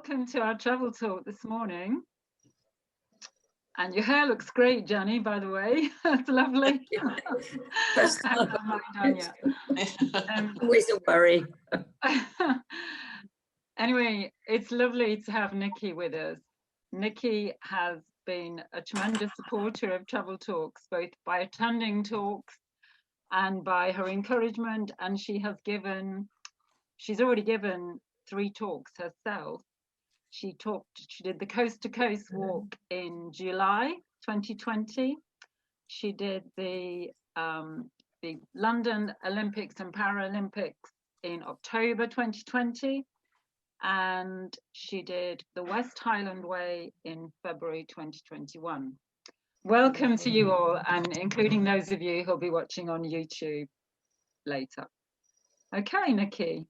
welcome to our travel talk this morning. And your hair looks great, Jenny, by the way. It's lovely. That's I haven't had mine done yet. always a worry. Anyway, it's lovely to have Nicki with us. Nicki has been a tremendous supporter of travel talks, both by attending talks and by her encouragement. And she's already given 3 talks herself. She did the Coast to Coast walk in July 2020. She did the London Olympics and Paralympics in October 2020. And she did the West Highland Way in February 2021. Welcome to you all, and including those of you who'll be watching on YouTube later. Okay, Nicki.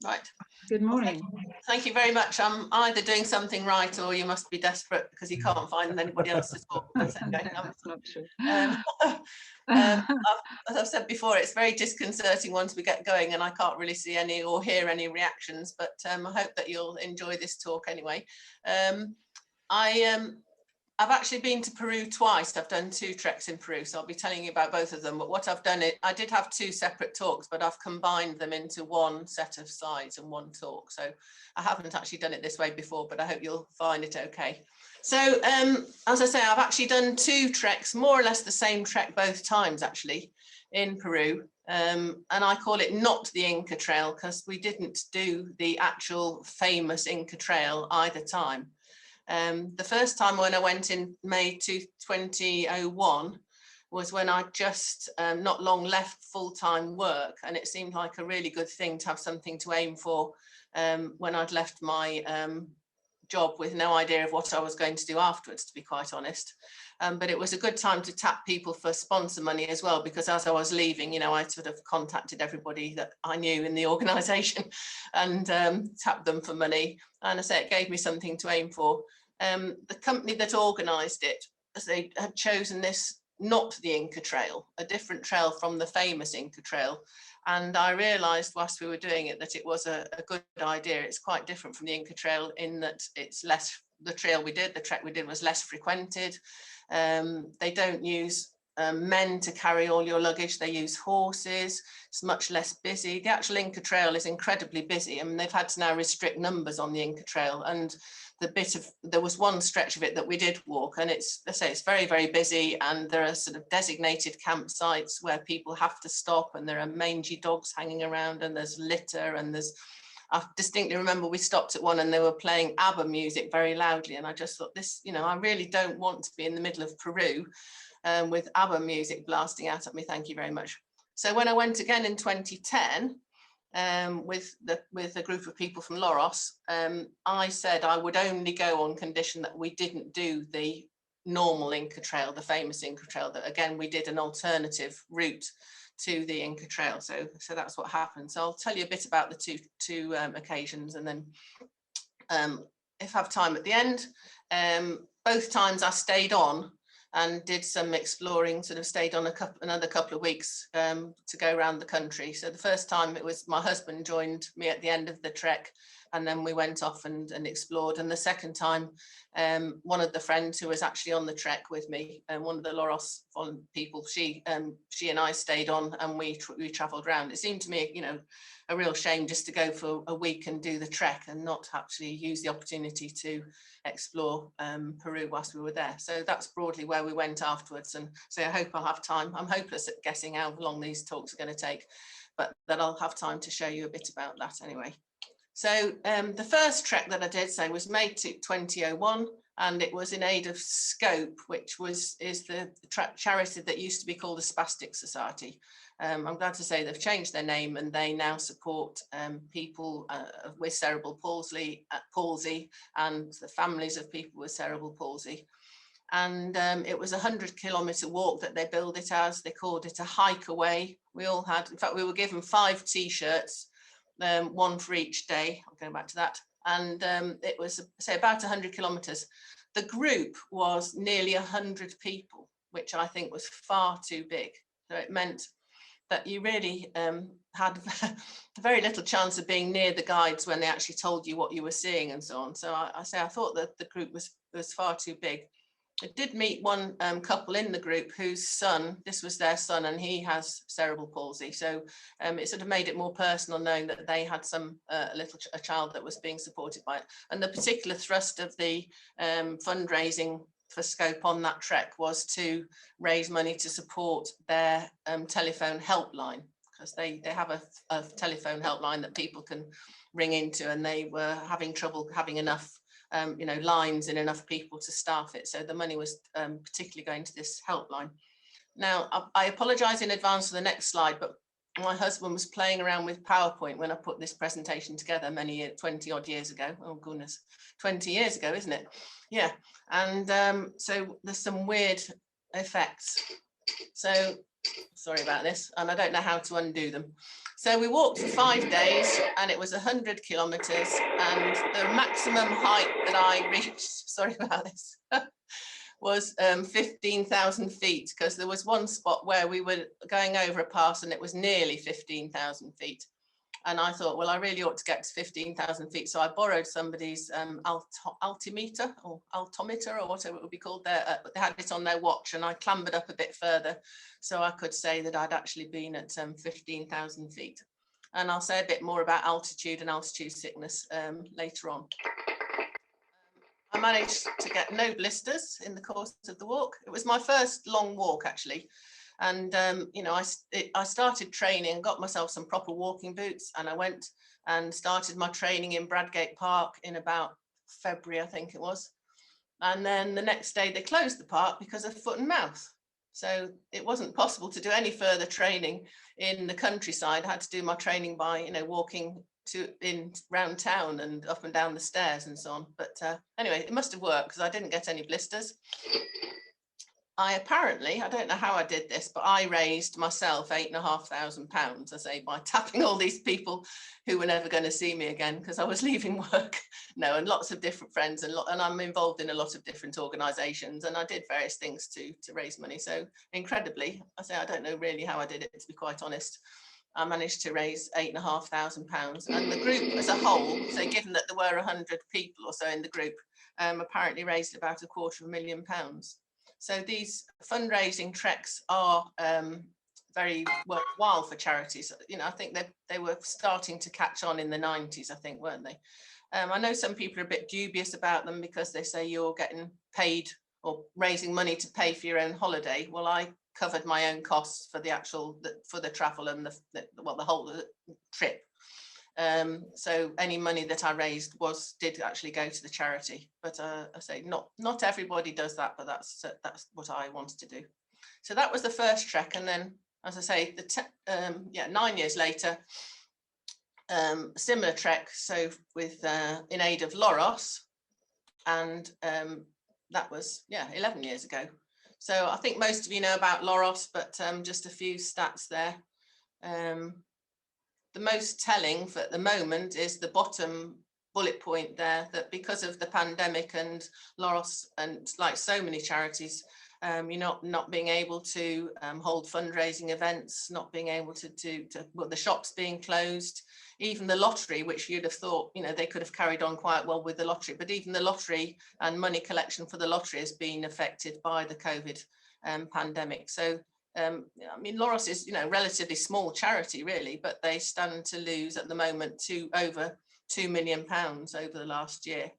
Right. Good morning. Thank you very much. I'm either doing something right or you must be desperate because you can't find anybody else to talk. That's not true. As I've said before, it's very disconcerting once we get going and I can't really see any or hear any reactions, but I hope that you'll enjoy this talk anyway. I've actually been to Peru twice. I've done 2 treks in Peru, so I'll be telling you about both of them. But what I've done, I did have 2 separate talks, but I've combined them into one set of slides and one talk. So I haven't actually done it this way before, but I hope you'll find it okay. So as I say, I've actually done 2 treks, more or less the same trek both times actually in Peru. And I call it not the Inca Trail because we didn't do the actual famous Inca Trail either time. The first time when I went in May 2001 was when I just not long left full-time work, and it seemed like a really good thing to have something to aim for when I'd left my job with no idea of what I was going to do afterwards, to be quite honest. But it was a good time to tap people for sponsor money as well, because as I was leaving, you know, I sort of contacted everybody that I knew in the organisation and tapped them for money. And I say it gave me something to aim for. The company that organised it, as they had chosen this, not the Inca Trail, a different trail from the famous Inca Trail. And I realised whilst we were doing it that it was a good idea. It's quite different from the Inca Trail in that it's less, the trek we did was less frequented. They don't use men to carry all your luggage, they use horses. It's much less busy. The actual Inca Trail is incredibly busy. I mean, they've had to now restrict numbers on the Inca Trail, and there was one stretch of it that we did walk, and it's very, very busy, and there are sort of designated campsites where people have to stop, and there are mangy dogs hanging around, and there's litter, and I distinctly remember we stopped at one and they were playing ABBA music very loudly, and I just thought, this, you know, I really don't want to be in the middle of Peru with ABBA music blasting out at me. Thank you very much. So when I went again in 2010, with a group of people from Loros, I said I would only go on condition that we didn't do the normal Inca Trail, the famous Inca Trail, that again we did an alternative route to the Inca Trail. So that's what happened. So I'll tell you a bit about the two occasions, and then if I have time at the end, both times I stayed on and did some exploring, sort of stayed on another couple of weeks to go around the country. So the first time it was my husband joined me at the end of the trek, and then we went off and explored. And the second time, one of the friends who was actually on the trek with me, and one of the Loros people, she and I stayed on, and we travelled around. It seemed to me, you know, a real shame just to go for a week and do the trek and not actually use the opportunity to explore Peru whilst we were there. So that's broadly where we went afterwards. And so I hope I'll have time. I'm hopeless at guessing how long these talks are going to take, but that I'll have time to show you a bit about that anyway. So the first trek that I did say was May 2001, and it was in aid of Scope, which is the charity that used to be called the Spastic Society. I'm glad to say they've changed their name, and they now support people with cerebral palsy and the families of people with cerebral palsy. And it was a 100-kilometre walk that they billed it as. They called it a hike away. We all had, in fact, we were given 5 T-shirts, one for each day. I'll go back to that. And it was, say, about 100 kilometres. The group was nearly 100 people, which I think was far too big. So it meant that you really had very little chance of being near the guides when they actually told you what you were seeing and so on. So I thought that the group was far too big. I did meet one couple in the group whose son, this was their son, and he has cerebral palsy. So it sort of made it more personal knowing that they had a child that was being supported by it. And the particular thrust of the fundraising for Scope on that trek was to raise money to support their telephone helpline, because they have a telephone helpline that people can ring into, and they were having trouble having enough lines and enough people to staff it. So the money was particularly going to this helpline. Now, I apologize in advance for the next slide, but my husband was playing around with PowerPoint when I put this presentation together 20 odd years ago. Oh goodness, 20 years ago, isn't it? Yeah. And so there's some weird effects. So sorry about this, and I don't know how to undo them. So we walked for 5 days, and it was 100 kilometers, and the maximum height that I reached, sorry about this, was 15,000 feet, because there was one spot where we were going over a pass and it was nearly 15,000 feet. And I thought, well, I really ought to get to 15,000 feet. So I borrowed somebody's altimeter or altimeter or whatever it would be called there. But they had it on their watch, and I clambered up a bit further so I could say that I'd actually been at 15,000 feet. And I'll say a bit more about altitude and altitude sickness later on. I managed to get no blisters in the course of the walk. It was my first long walk, actually. And, I started training and got myself some proper walking boots, and I went and started my training in Bradgate Park in about February, I think it was. And then the next day they closed the park because of foot and mouth. So it wasn't possible to do any further training in the countryside. I had to do my training by, walking round town and up and down the stairs and so on. But anyway, it must have worked because I didn't get any blisters. I don't know how I did this, but I raised myself £8,500, I say, by tapping all these people who were never going to see me again because I was leaving work. No, and lots of different friends, and I'm involved in a lot of different organisations, and I did various things to raise money. So incredibly, I don't know really how I did it, to be quite honest. I managed to raise £8,500, and the group as a whole, so given that there were 100 people or so in the group, apparently raised about £250,000. So these fundraising treks are very worthwhile for charities. I think they were starting to catch on in the 90s, I think, weren't they? I know some people are a bit dubious about them because they say you're getting paid or raising money to pay for your own holiday. Well, I covered my own costs for the travel and the whole trip. So any money that I raised did actually go to the charity, but I say not everybody does that, but that's what I wanted to do. So that was the first trek, and then, as I say, 9 years later, similar trek. So with in aid of Loros, and that was 11 years ago. So I think most of you know about Loros, but just a few stats there. The most telling for at the moment is the bottom bullet point there, that because of the pandemic and Loros, and like so many charities, you're not being able to hold fundraising events, not being able to the shops being closed, even the lottery, which you'd have thought, they could have carried on quite well with the lottery, but even the lottery and money collection for the lottery has been affected by the COVID pandemic. So Loros is, relatively small charity really, but they stand to lose at the moment over £2 million over the last year,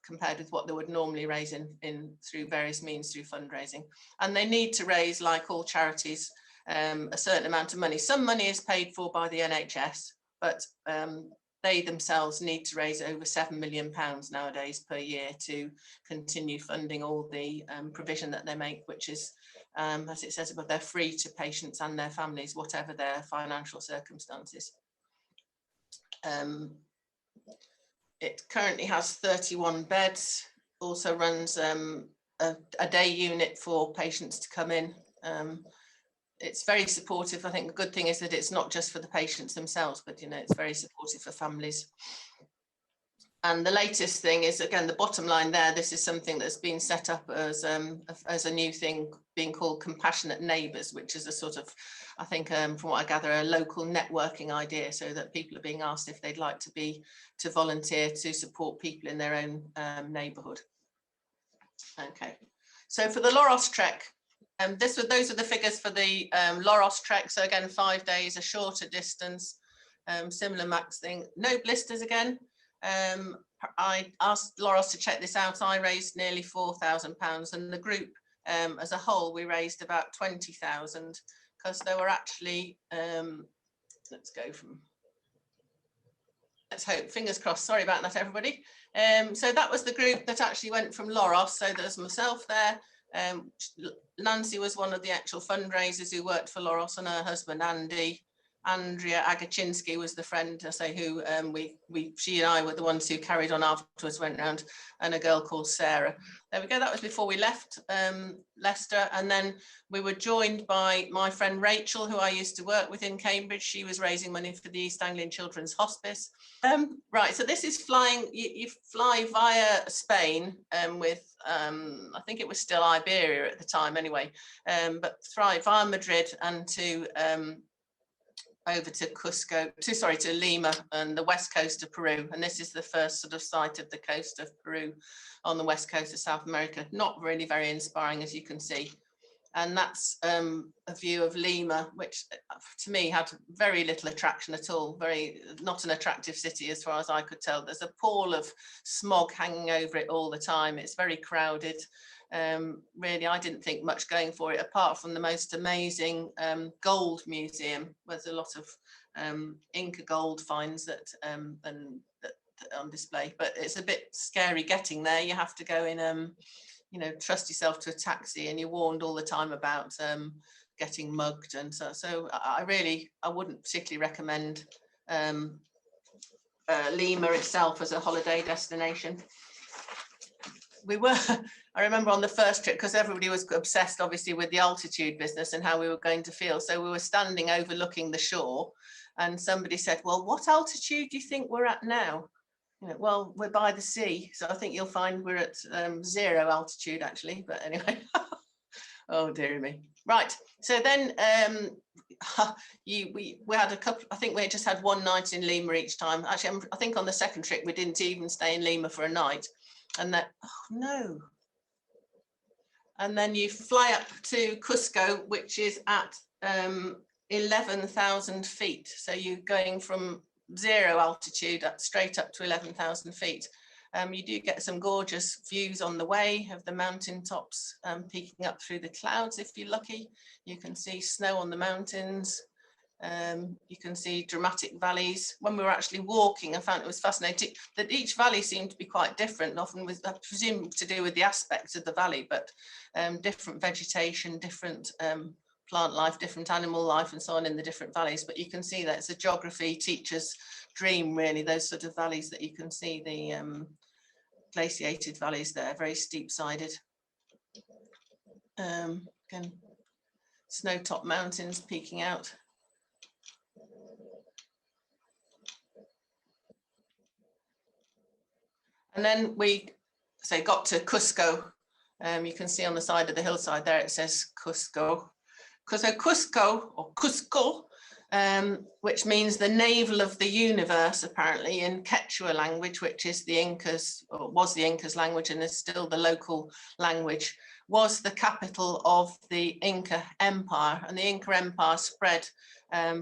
compared with what they would normally raise in through various means through fundraising. And they need to raise, like all charities, a certain amount of money. Some money is paid for by the NHS, but they themselves need to raise over £7 million nowadays per year to continue funding all the provision that they make, which is, as it says above, they're free to patients and their families, whatever their financial circumstances. It currently has 31 beds, also runs a day unit for patients to come in. It's very supportive. I think the good thing is that it's not just for the patients themselves, but it's very supportive for families. And the latest thing is, again, the bottom line there, this is something that's been set up as a new thing being called Compassionate Neighbours, which is a sort of, I think, from what I gather, a local networking idea, so that people are being asked if they'd like to volunteer to support people in their own neighbourhood. Okay, so for the Loros Trek, those are the figures for the Loros Trek. So again, 5 days, a shorter distance, similar max thing, no blisters again. I asked Loros to check this out. I raised nearly £4,000, and the group as a whole, we raised about 20,000, because there were actually, let's hope, fingers crossed, sorry about that, everybody. So that was the group that actually went from Loros. So there's myself there. Nancy was one of the actual fundraisers who worked for Loros, and her husband, Andy. Andrea Agachinsky was the friend, I say, who she and I were the ones who carried on afterwards, went round, and a girl called Sarah. There we go, that was before we left Leicester. And then we were joined by my friend Rachel, who I used to work with in Cambridge. She was raising money for the East Anglian Children's Hospice. Right, so this is flying, you fly via Spain with, I think it was still Iberia at the time anyway, but fly via Madrid and to over to Cusco, to Lima and the west coast of Peru. And this is the first sort of sight of the coast of Peru on the west coast of South America. Not really very inspiring, as you can see. And that's a view of Lima, which to me had very little attraction at all. Not an attractive city as far as I could tell. There's a pall of smog hanging over it all the time. It's very crowded. Really, I didn't think much going for it, apart from the most amazing gold museum. There's a lot of Inca gold finds that on display, but it's a bit scary getting there. You have to go in, trust yourself to a taxi, and you're warned all the time about getting mugged, and so I wouldn't particularly recommend Lima itself as a holiday destination. I remember on the first trip, because everybody was obsessed obviously with the altitude business and how we were going to feel. So we were standing overlooking the shore, and somebody said, well, what altitude do you think we're at now? Well, we're by the sea, so I think you'll find we're at 0 altitude actually, but anyway. Oh dear me. Right, so then we had a couple, I think we just had one night in Lima each time. Actually, I think on the second trip we didn't even stay in Lima for a night. And then, oh no. And then you fly up to Cusco, which is at 11,000 feet. So you're going from 0 altitude straight up to 11,000 feet. You do get some gorgeous views on the way of the mountain tops peeking up through the clouds if you're lucky. You can see snow on the mountains. You can see dramatic valleys. When we were actually walking, I found it was fascinating that each valley seemed to be quite different, often with, I presume, to do with the aspects of the valley, but different vegetation, different plant life, different animal life, and so on in the different valleys. But you can see that it's a geography teacher's dream, really, those sort of valleys that you can see, the glaciated valleys there, very steep-sided. Again, snow-topped mountains peeking out. And then we got to Cusco. You can see on the side of the hillside there, it says Cusco. Cusco, or Cusco, which means the navel of the universe, apparently, in Quechua language, which is the Incas, or was the Incas language and is still the local language, was the capital of the Inca Empire. And the Inca Empire spread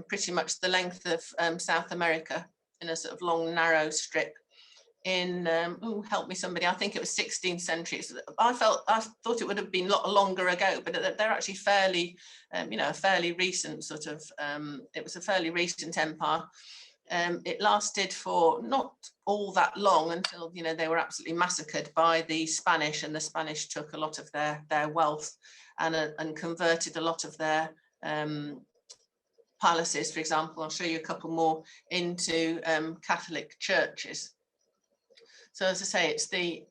pretty much the length of South America in a sort of long, narrow strip. In help me somebody, I think it was 16th century. I thought it would have been a lot longer ago, but they're actually fairly fairly recent sort of it was a fairly recent empire. It lasted for not all that long until they were absolutely massacred by the Spanish, and the Spanish took a lot of their wealth and converted a lot of their palaces, for example. I'll show you a couple more, into Catholic churches. So as I say,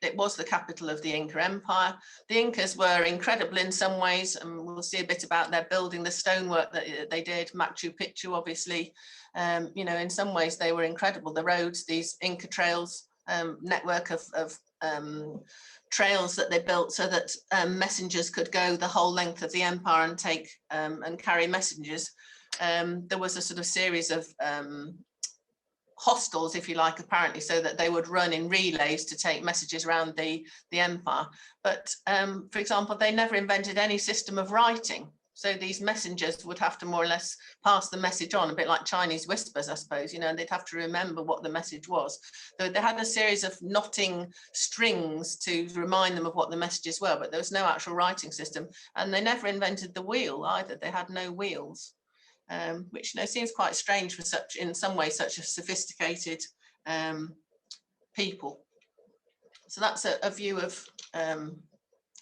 it was the capital of the Inca Empire. The Incas were incredible in some ways, and we'll see a bit about their building, the stonework that they did, Machu Picchu, obviously. In some ways they were incredible. The roads, these Inca trails, network of trails that they built so that messengers could go the whole length of the empire and take and carry messages. There was a sort of series of hostels, if you like, apparently, so that they would run in relays to take messages around the empire. But for example, they never invented any system of writing. So these messengers would have to more or less pass the message on, a bit like Chinese whispers, I suppose, and they'd have to remember what the message was. So they had a series of knotting strings to remind them of what the messages were, but there was no actual writing system. And they never invented the wheel either. They had no wheels, which seems quite strange for such, in some ways, such a sophisticated people. So that's a view of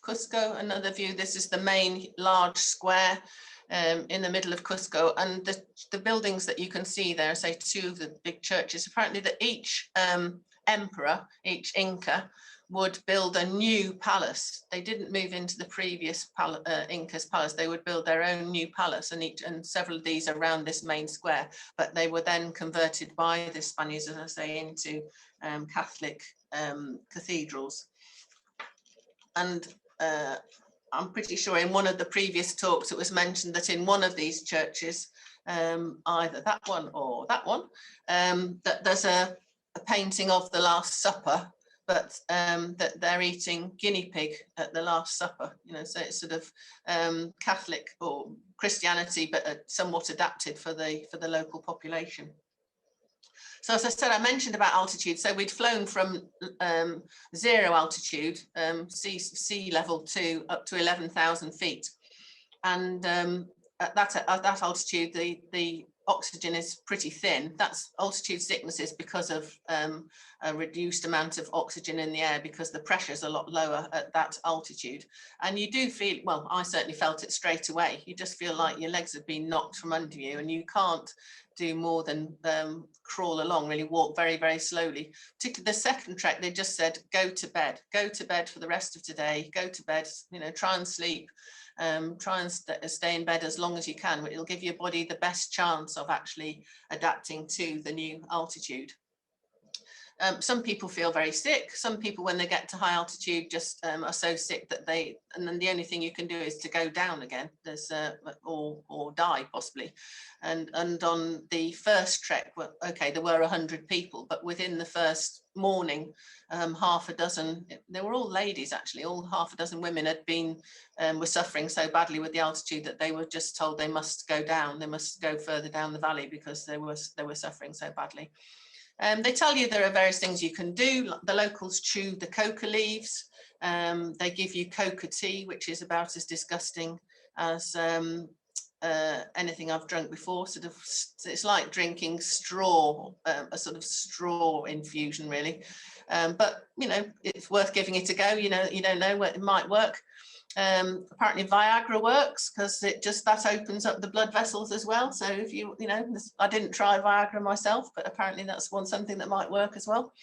Cusco. Another view, this is the main large square in the middle of Cusco, and the buildings that you can see there, say 2 of the big churches. Apparently that each emperor, each Inca, would build a new palace. They didn't move into the previous Inca's palace. They would build their own new palace, and several of these around this main square, but they were then converted by the Spaniards, as I say, into Catholic cathedrals. And I'm pretty sure in one of the previous talks it was mentioned that in one of these churches, either that one or that one, that there's a painting of the Last Supper, but that they're eating guinea pig at the Last Supper. So it's sort of Catholic or Christianity, but somewhat adapted for the local population. So as I said, I mentioned about altitude. So we'd flown from 0 altitude, sea level, to up to 11,000 feet. And at that altitude, the oxygen is pretty thin. That's altitude sicknesses because of a reduced amount of oxygen in the air, because the pressure is a lot lower at that altitude. And you do feel, well, I certainly felt it straight away. You just feel like your legs have been knocked from under you, and you can't do more than crawl along, really walk very, very slowly. Particularly the second trek, they just said, go to bed for the rest of today, go to bed, try and sleep. Try and stay in bed as long as you can. It'll give your body the best chance of actually adapting to the new altitude. Some people feel very sick. Some people, when they get to high altitude, just are so sick that and then the only thing you can do is to go down again. There's or die possibly. And on the first trek, well, okay, there were 100 people, but within the first morning, half a dozen, they were all ladies actually, all half a dozen women had been were suffering so badly with the altitude that they were just told they must go down, they must go further down the valley because they were suffering so badly. They tell you there are various things you can do. The locals chew the coca leaves. They give you coca tea, which is about as disgusting as anything I've drunk before. Sort of, it's like drinking straw, a sort of straw infusion, really. But it's worth giving it a go. You don't know where it might work. Apparently Viagra works because that opens up the blood vessels as well. So if I didn't try Viagra myself, but apparently that's something that might work as well.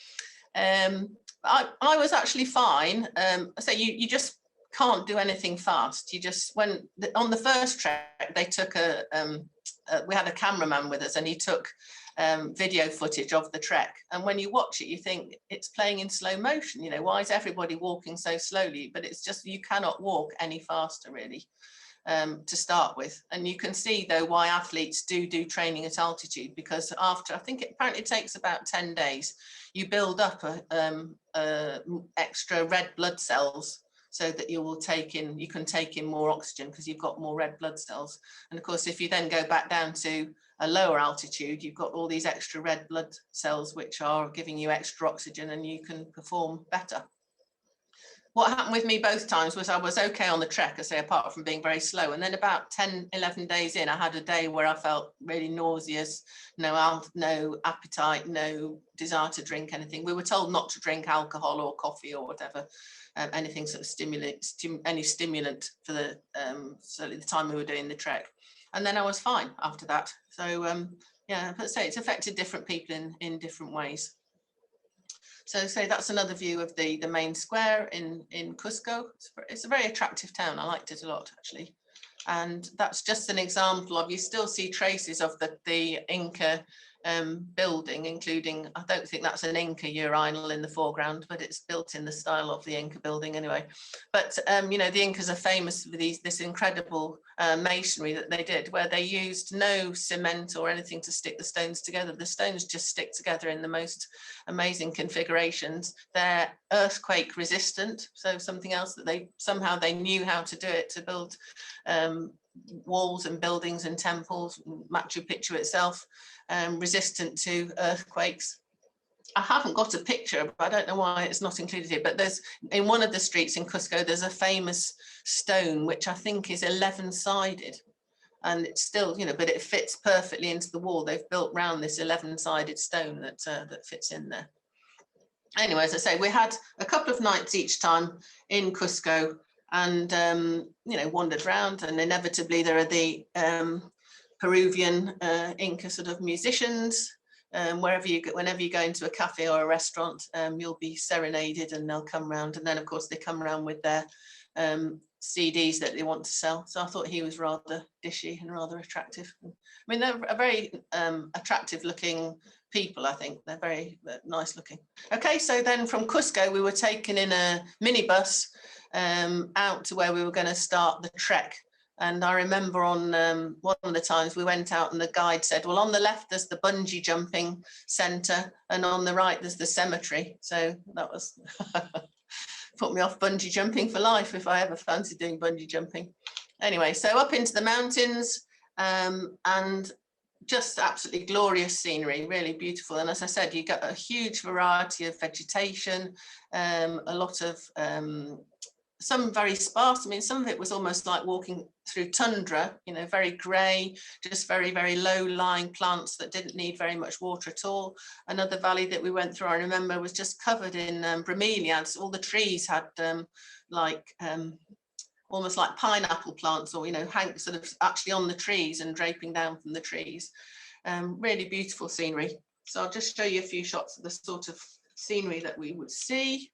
I was actually fine. So you just can't do anything fast. You just, on the first trek, they took we had a cameraman with us, and he took video footage of the trek, and when you watch it you think it's playing in slow motion. Why is everybody walking so slowly? But it's just, you cannot walk any faster really, to start with. And you can see though why athletes do training at altitude, because after, I think apparently it takes about 10 days, you build up extra red blood cells, so that you can take in more oxygen because you've got more red blood cells. And of course, if you then go back down to a lower altitude, you've got all these extra red blood cells which are giving you extra oxygen, and you can perform better. What happened with me both times was I was okay on the trek, I say, apart from being very slow. And then about 10, 11 days in, I had a day where I felt really nauseous, no appetite, no desire to drink anything. We were told not to drink alcohol or coffee or whatever, anything sort of any stimulant for certainly the time we were doing the trek. And then I was fine after that. So yeah, but say it's affected different people in different ways. So say that's another view of the main square in Cusco. It's a very attractive town. I liked it a lot, actually. And that's just an example of, you still see traces of the Inca building, including, I don't think that's an Inca urinal in the foreground, but it's built in the style of the Inca building anyway. But you know, the Incas are famous for this incredible masonry that they did, where they used no cement or anything to stick the stones together. The stones just stick together in the most amazing configurations. They're earthquake resistant, so something else that they knew how to do it, to build walls and buildings and temples, Machu Picchu itself, resistant to earthquakes. I haven't got a picture, but I don't know why it's not included here, but there's, in one of the streets in Cusco, there's a famous stone, which I think is 11-sided. And it's still, you know, but it fits perfectly into the wall. They've built round this 11-sided stone that fits in there. Anyway, as I say, we had a couple of nights each time in Cusco, and you know, wandered around, and inevitably there are the Peruvian Inca sort of musicians. Whenever you go into a cafe or a restaurant, you'll be serenaded, and they'll come round, and then of course they come around with their CDs that they want to sell. So I thought he was rather dishy and rather attractive. I mean, they're a very attractive looking people. I think they're very nice looking. Okay, so then from Cusco we were taken in a minibus out to where we were going to start the trek. And I remember on one of the times we went out and the guide said, well, on the left there's the bungee jumping centre, and on the right there's the cemetery. So that was put me off bungee jumping for life if I ever fancied doing bungee jumping. Anyway, so up into the mountains, and just absolutely glorious scenery, really beautiful. And as I said, you got a huge variety of vegetation, a lot of some very sparse. I mean, some of it was almost like walking through tundra, you know, very grey, just very, very low-lying plants that didn't need very much water at all. Another valley that we went through, I remember, was just covered in bromeliads. All the trees had almost like pineapple plants, or, you know, hang sort of actually on the trees and draping down from the trees. Really beautiful scenery. So I'll just show you a few shots of the sort of scenery that we would see.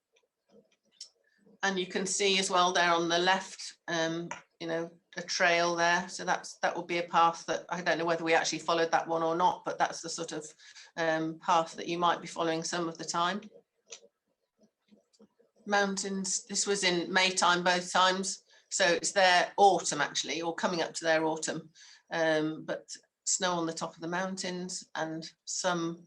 And you can see as well there on the left, you know, a trail there. So that will be a path that, I don't know whether we actually followed that one or not, but that's the sort of path that you might be following some of the time. Mountains, this was in May time both times. So it's their autumn actually, or coming up to their autumn, but snow on the top of the mountains, and some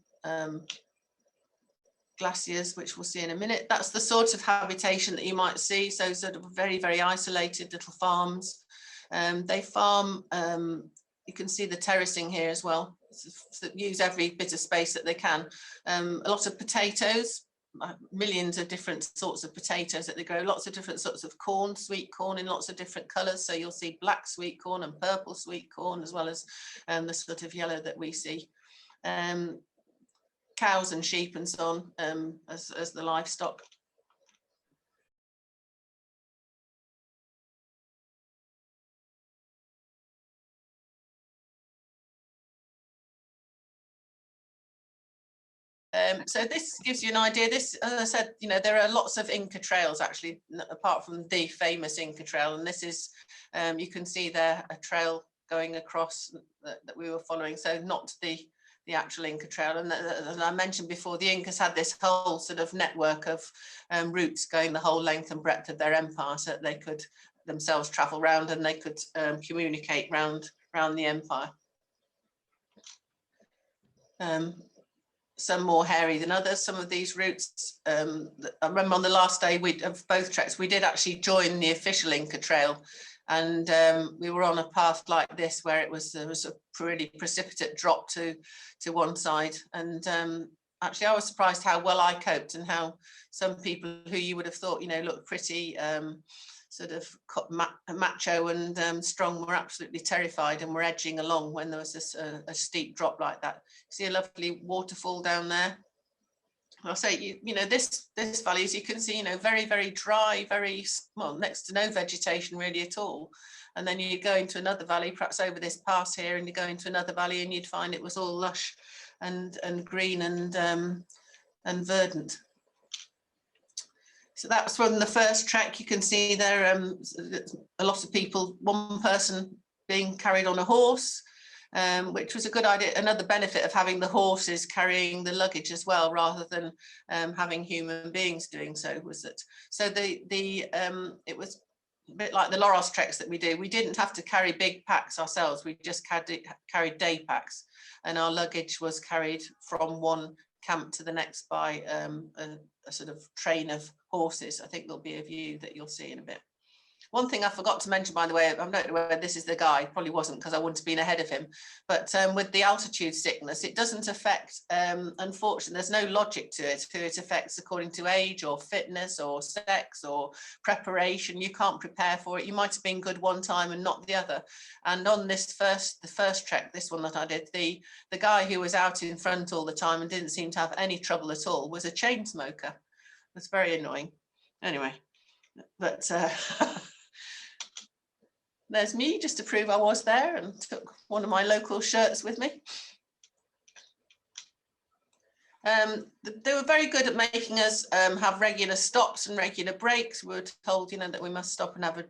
glaciers, which we'll see in a minute. That's the sort of habitation that you might see. So sort of very, very isolated little farms. They farm, you can see the terracing here as well. So use every bit of space that they can. A lot of potatoes, millions of different sorts of potatoes that they grow, lots of different sorts of corn, sweet corn in lots of different colours. So you'll see black sweet corn and purple sweet corn, as well as the sort of yellow that we see. Cows and sheep and so on, as the livestock. So this gives you an idea. This, as I said, you know, there are lots of Inca trails actually, apart from the famous Inca trail. And this is, you can see there a trail going across that we were following. So not the actual Inca trail. And as I mentioned before, the Incas had this whole sort of network of routes going the whole length and breadth of their empire, so that they could themselves travel around and they could communicate round the empire. Some more hairy than others. Some of these routes, I remember on the last day of both treks, we did actually join the official Inca trail. And we were on a path like this, where there was a pretty precipitate drop to one side. And actually, I was surprised how well I coped, and how some people who you would have thought, you know, looked pretty sort of macho and strong, were absolutely terrified and were edging along when there was this a steep drop like that. See a lovely waterfall down there. I'll say, you know, this valley, as you can see, you know, very, very dry, very, well, next to no vegetation really at all. And then you go into another valley, perhaps over this pass here, and you go into another valley and you'd find it was all lush and green and verdant. So that's from the first trek. You can see there a lot of people, one person being carried on a horse, which was a good idea. Another benefit of having the horses carrying the luggage as well, rather than having human beings doing so, was that. So it was a bit like the Loros treks that we do. We didn't have to carry big packs ourselves. We just carried day packs, and our luggage was carried from one camp to the next by a sort of train of horses. I think there'll be a view that you'll see in a bit. One thing I forgot to mention, by the way, I don't know whether this is the guy, probably wasn't, because I wouldn't have been ahead of him, but with the altitude sickness, it doesn't affect, unfortunately, there's no logic to it, who it affects according to age or fitness or sex or preparation. You can't prepare for it. You might have been good one time and not the other. And on this the first trek, this one that I did, the guy who was out in front all the time and didn't seem to have any trouble at all was a chain smoker. It was very annoying. Anyway, but there's me, just to prove I was there, and took one of my local shirts with me. They were very good at making us have regular stops and regular breaks. We were told, that we must stop and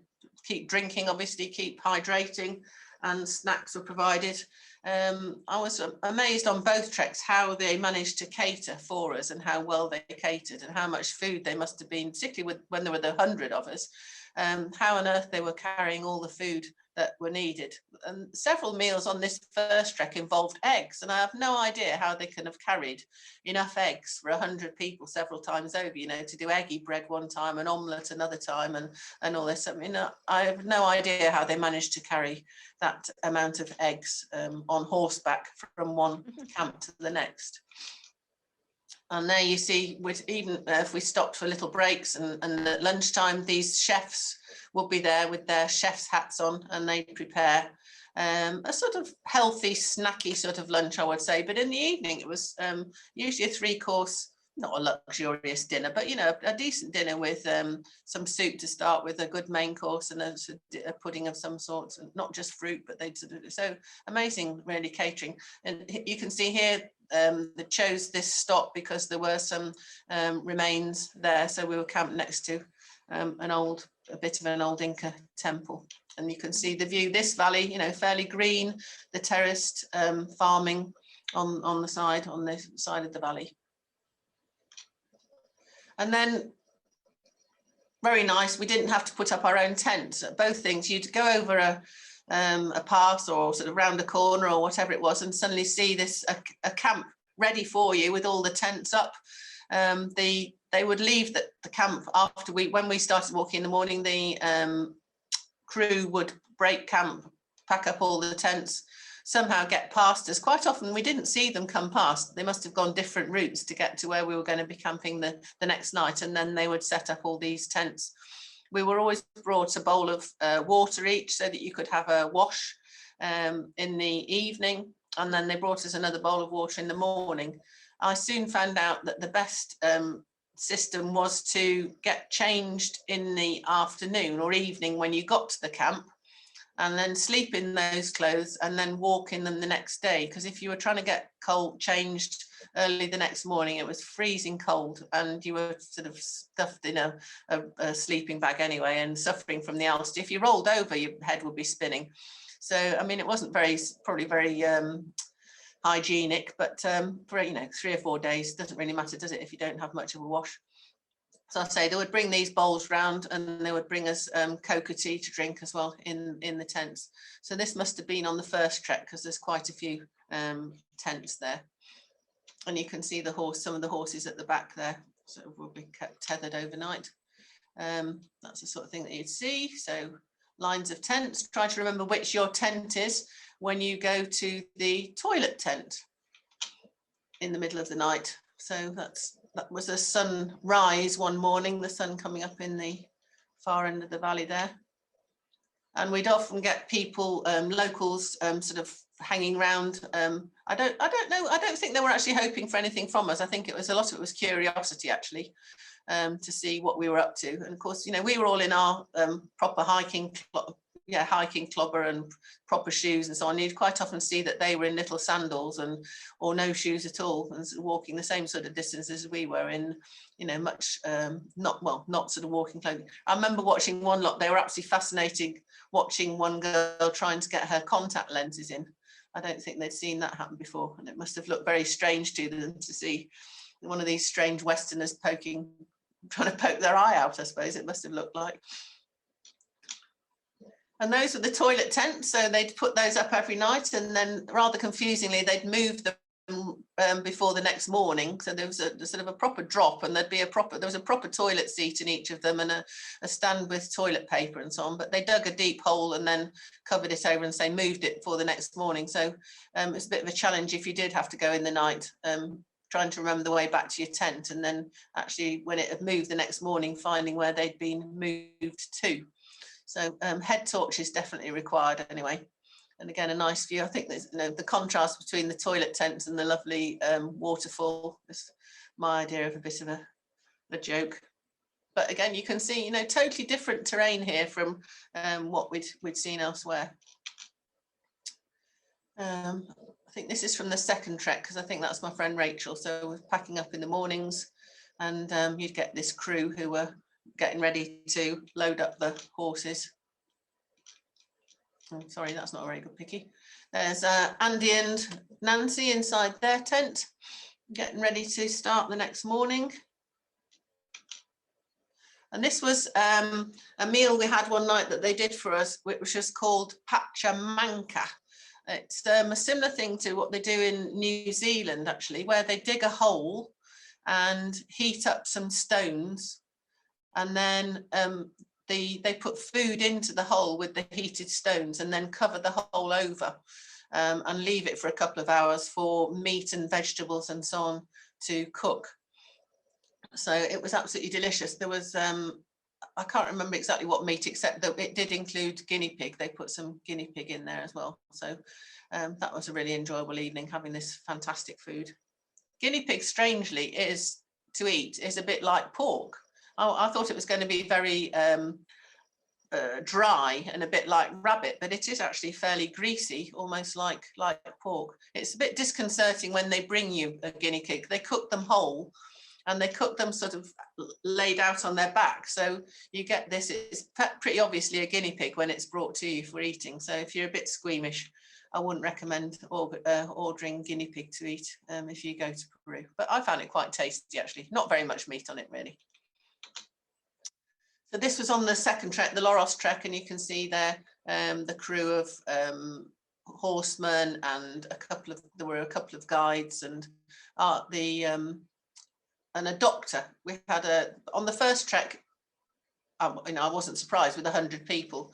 keep drinking, obviously, keep hydrating, and snacks were provided. I was amazed on both treks how they managed to cater for us and how well they catered and how much food they must have been, particularly when there were the 100 of us. How on earth they were carrying all the food that were needed. And several meals on this first trek involved eggs, and I have no idea how they can have carried enough eggs for 100 people several times over, to do eggy bread one time, an omelette another time, and all this. I mean, I have no idea how they managed to carry that amount of eggs on horseback from one camp to the next. And there you see, with even if we stopped for little breaks and at lunchtime, these chefs will be there with their chef's hats on, and they prepare a sort of healthy, snacky sort of lunch, I would say. But in the evening, it was usually a 3-course, not a luxurious dinner, but a decent dinner with some soup to start with, a good main course, and a pudding of some sort, and not just fruit, but they'd sort of, so amazing, really, catering. And you can see here they chose this stop because there were some remains there, so we were camped next to a bit of an old Inca temple, and you can see the view. This valley, fairly green, the terraced farming on the side of the valley. And then, very nice, we didn't have to put up our own tent. Both things, you'd go over a pass or sort of round a corner or whatever it was, and suddenly see a camp ready for you with all the tents up. They would leave the camp after when we started walking in the morning. The crew would break camp, pack up all the tents, somehow get past us. Quite often we didn't see them come past. They must have gone different routes to get to where we were going to be camping the next night, and then they would set up all these tents. We were always brought a bowl of water each, so that you could have a wash in the evening, and then they brought us another bowl of water in the morning. I soon found out that the best system was to get changed in the afternoon or evening when you got to the camp, and then sleep in those clothes and then walk in them the next day. Because if you were trying to get changed early the next morning, it was freezing cold, and you were sort of stuffed in a sleeping bag anyway, and suffering from the altitude. If you rolled over, your head would be spinning. So, I mean, it wasn't probably very hygienic, but for 3 or 4 days, doesn't really matter, does it, if you don't have much of a wash? So I say they would bring these bowls round, and they would bring us cocoa tea to drink as well in the tents. So this must have been on the first trek, because there's quite a few tents there, and you can see some of the horses at the back there, so will be kept tethered overnight. That's the sort of thing that you'd see. So lines of tents. Try to remember which your tent is when you go to the toilet tent in the middle of the night. So that was a sunrise one morning, the sun coming up in the far end of the valley there. And we'd often get people, locals, sort of hanging around. I don't know. I don't think they were actually hoping for anything from us. I think a lot of it was curiosity, actually, to see what we were up to. And of course, we were all in our proper hiking, yeah, hiking clobber and proper shoes and so on. You'd quite often see that they were in little sandals and or no shoes at all, and walking the same sort of distances as we were in, you know, much not sort of walking clothing. I remember watching one lot. They were absolutely fascinating watching one girl trying to get her contact lenses in. I don't think they'd seen that happen before, and it must have looked very strange to them to see one of these strange Westerners trying to poke their eye out, I suppose it must have looked like. And those were the toilet tents, so they'd put those up every night, and then rather confusingly they'd move them before the next morning. So there was a sort of a proper drop, and there was a proper toilet seat in each of them, and a stand with toilet paper and so on. But they dug a deep hole and then covered it over and say moved it for the next morning. So it's a bit of a challenge if you did have to go in the night, trying to remember the way back to your tent, and then actually when it had moved the next morning, finding where they'd been moved to. So head torch is definitely required anyway. And again, a nice view. I think there's, you know, the contrast between the toilet tents and the lovely waterfall is my idea of a bit of a joke. But again, you can see, you know, totally different terrain here from what we'd seen elsewhere. I think this is from the second trek, because I think that's my friend Rachel. So we're packing up in the mornings, and you'd get this crew who were getting ready to load up the horses. Oh, sorry, that's not a very good picky. There's Andy and Nancy inside their tent, getting ready to start the next morning. And this was a meal we had one night that they did for us, which was called pachamanca. It's a similar thing to what they do in New Zealand, actually, where they dig a hole and heat up some stones, and then they put food into the hole with the heated stones, and then cover the hole over and leave it for a couple of hours for meat and vegetables and so on to cook. So it was absolutely delicious. There was, I can't remember exactly what meat, except that it did include guinea pig. They put some guinea pig in there as well. So that was a really enjoyable evening, having this fantastic food. Guinea pig, strangely, is a bit like pork. I thought it was going to be very dry and a bit like rabbit, but it is actually fairly greasy, almost like pork. It's a bit disconcerting when they bring you a guinea pig. They cook them whole, and they cook them sort of laid out on their back. So you get this, it's pretty obviously a guinea pig when it's brought to you for eating. So if you're a bit squeamish, I wouldn't recommend ordering guinea pig to eat if you go to Peru. But I found it quite tasty, actually. Not very much meat on it, really. So this was on the second trek, the Loros trek, and you can see there the crew of horsemen and there were a couple of guides and a doctor. We had on the first trek, you know, I wasn't surprised with 100 people.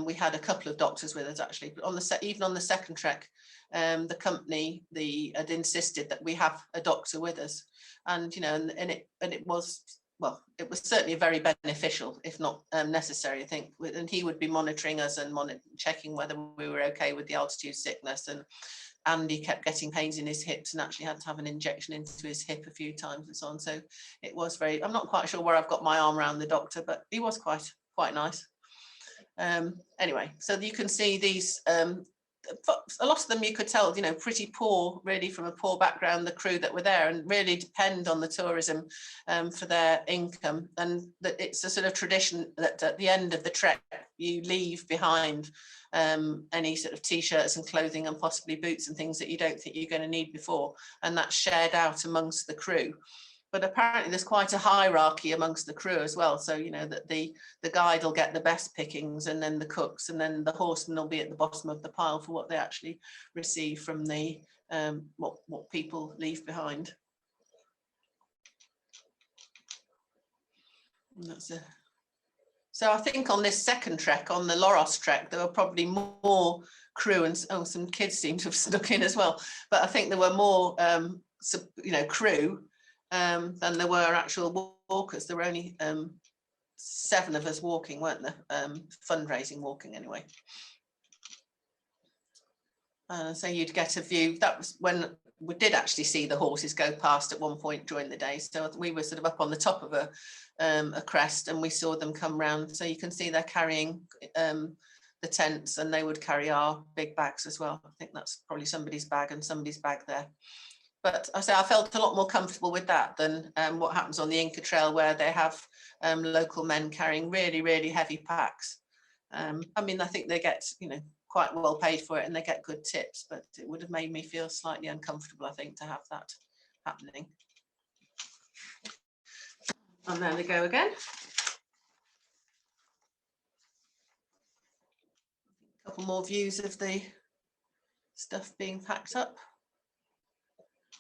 We had a couple of doctors with us, actually, but even on the second trek, the company had insisted that we have a doctor with us, and you know, and it was, well, it was certainly very beneficial, if not necessary, I think. And he would be monitoring us and checking whether we were okay with the altitude sickness. And Andy kept getting pains in his hips and actually had to have an injection into his hip a few times and so on. So it was very, I'm not quite sure where I've got my arm around the doctor, but he was quite nice. Anyway, so you can see these, a lot of them you could tell, you know, pretty poor, really, from a poor background, the crew that were there, and really depend on the tourism for their income. And that it's a sort of tradition that at the end of the trek, you leave behind any sort of t-shirts and clothing and possibly boots and things that you don't think you're going to need before, and that's shared out amongst the crew. But apparently there's quite a hierarchy amongst the crew as well. So, you know, that the guide will get the best pickings, and then the cooks, and then the horsemen will be at the bottom of the pile for what they actually receive from the what people leave behind. And that's it. So I think on this second trek, on the Loros trek, there were probably more crew, and some kids seem to have snuck in as well. But I think there were more, you know, crew than there were actual walkers. There were only 7 of us walking, weren't there? Fundraising walking anyway. So you'd get a view. That was when we did actually see the horses go past at one point during the day. So we were sort of up on the top of a crest, and we saw them come round. So you can see they're carrying the tents, and they would carry our big bags as well. I think that's probably somebody's bag and somebody's bag there. But I say I felt a lot more comfortable with that than what happens on the Inca Trail, where they have local men carrying really, really heavy packs. I mean, I think they get, you know, quite well paid for it, and they get good tips, but it would have made me feel slightly uncomfortable, I think, to have that happening. And there we go again. A couple more views of the stuff being packed up.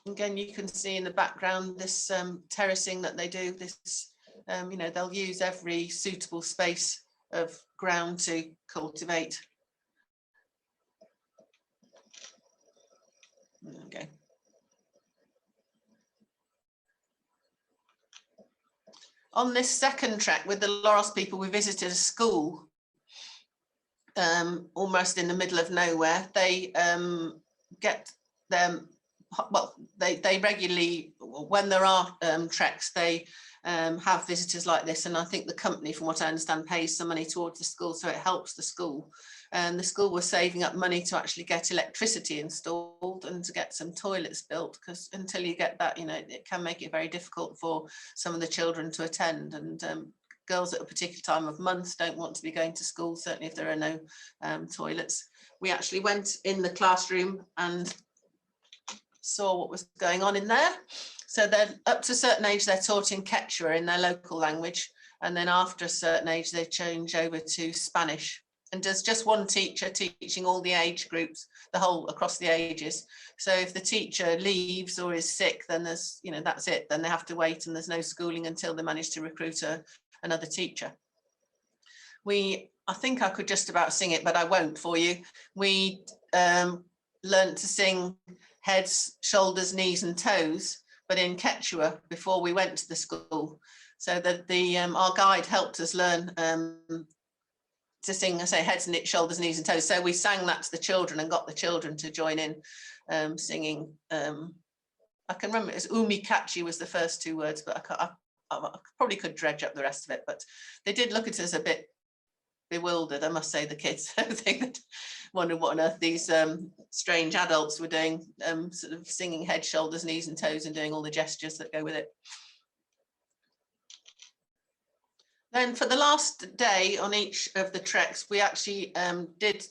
Again, you can see in the background this terracing that they do. This, you know, they'll use every suitable space of ground to cultivate. Okay. On this second trek with the Loros people, we visited a school almost in the middle of nowhere. They get them, well, they regularly, when there are treks, they have visitors like this, and I think the company, from what I understand, pays some money towards the school, so it helps the school. And the school was saving up money to actually get electricity installed and to get some toilets built, because until you get that, you know, it can make it very difficult for some of the children to attend. And girls at a particular time of month don't want to be going to school, certainly if there are no toilets. We actually went in the classroom and saw what was going on in there. So then up to a certain age, they're taught in Quechua, in their local language. And then after a certain age, they change over to Spanish. And there's just one teacher teaching all the age groups, the whole across the ages. So if the teacher leaves or is sick, then there's, you know, that's it. Then they have to wait, and there's no schooling until they manage to recruit another teacher. I think I could just about sing it, but I won't for you. We learned to sing heads, shoulders, knees and toes, but in Quechua before we went to the school. So that our guide helped us learn to sing, I say, heads, shoulders, knees and toes. So we sang that to the children and got the children to join in singing. I can remember it was Umi Kachi was the first two words, but I probably could dredge up the rest of it. But they did look at us a bit bewildered, I must say, the kids. I think that wondered what on earth these strange adults were doing, sort of singing head, shoulders, knees and toes and doing all the gestures that go with it. Then for the last day on each of the treks, we actually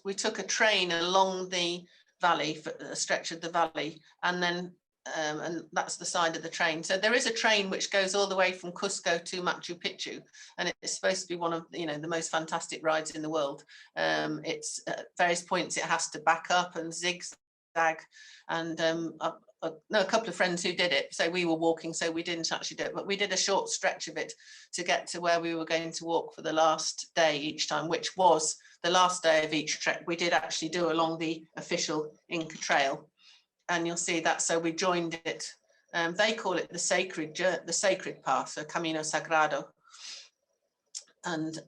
we took a train along the valley, for a stretch of the valley, and then and that's the side of the train. So there is a train which goes all the way from Cusco to Machu Picchu, and it's supposed to be one of, you know, the most fantastic rides in the world. It's at various points it has to back up and zigzag, and I know a couple of friends who did it, so we were walking, so we didn't actually do it, but we did a short stretch of it to get to where we were going to walk for the last day each time, which was the last day of each trek. We did actually do along the official Inca Trail, and you'll see that. So we joined it. They call it the sacred path, so Camino Sagrado, and